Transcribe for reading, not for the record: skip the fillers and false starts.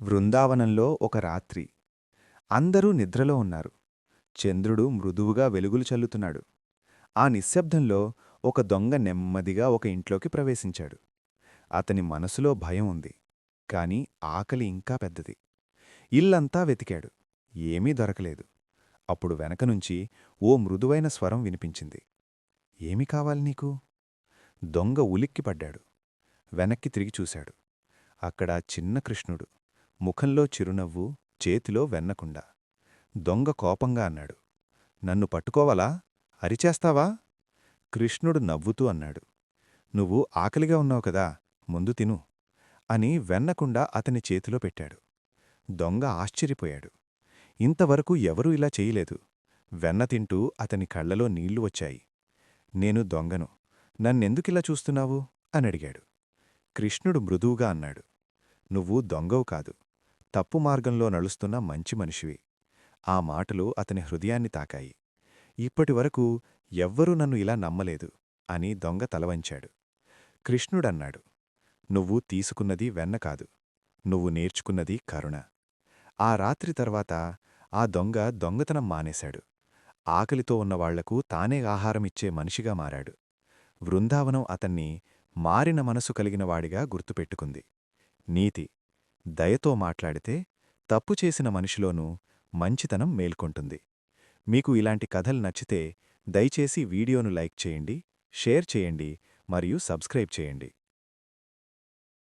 వృందావనంలో ఒక రాత్రి. అందరూ నిద్రలో ఉన్నారు. చంద్రుడు మృదువుగా వెలుగులు చల్లుతున్నాడు. ఆ నిశ్శబ్దంలో ఒక దొంగ నెమ్మదిగా ఒక ఇంట్లోకి ప్రవేశించాడు. అతని మనసులో భయం ఉంది. కాని ఆకలి ఇంకా పెద్దది. ఇల్లంతా వెతికాడు. ఏమీ దొరకలేదు. అప్పుడు వెనకనుంచి ఓ మృదువైన స్వరం వినిపించింది. ఏమి కావాలి నీకు? దొంగ ఉలిక్కిపడ్డాడు. వెనక్కి తిరిగి చూశాడు. అక్కడ చిన్న కృష్ణుడు. ముఖంలో చిరునవ్వు, చేతిలో వెన్నకుండ. దొంగ కోపంగా అన్నాడు. నన్ను పట్టుకోవాలా? అరిచేస్తావా? కృష్ణుడు నవ్వుతూ అన్నాడు. నువ్వు ఆకలిగా ఉన్నావు కదా, ముందు తిను అని వెన్నకుండ అతని చేతిలో పెట్టాడు. దొంగ ఆశ్చర్యపోయాడు. ఇంతవరకు ఎవరూ ఇలా చెయ్యలేదు. వెన్న తింటూ అతని కళ్లలో నీళ్లు వచ్చాయి. నేను దొంగను. నన్నెందుకిలా చూస్తున్నావు? అనడిగాడు. కృష్ణుడు మృదువుగా అన్నాడు. నువ్వు దొంగవు కాదు, తప్పు మార్గంలో నడుస్తున్న మంచి మనిషివి. ఆ మాటలు అతని హృదయాన్ని తాకాయి. ఇప్పటివరకు ఎవ్వరూ నన్ను ఇలా నమ్మలేదు అని దొంగ తలవంచాడు. కృష్ణుడన్నాడు. నువ్వు తీసుకున్నది వెన్న కాదు, నువ్వు నేర్చుకున్నది కరుణ. ఆ రాత్రి తర్వాత ఆ దొంగ దొంగతనం మానేశాడు. ఆకలితో ఉన్నవాళ్లకు తానే ఆహారమిచ్చే మనిషిగా మారాడు. వృందావనం అతన్ని మారిన మనసు కలిగినవాడిగా గుర్తుపెట్టుకుంది. నీతి: దయతో మాట్లాడితే తప్పు చేసిన మనిషిలోనూ మంచితనం మేల్కొంటుంది. మీకు ఇలాంటి కథలు నచ్చితే దయచేసి వీడియోను లైక్ చేయండి, షేర్ చేయండి మరియు సబ్స్క్రైబ్ చేయండి.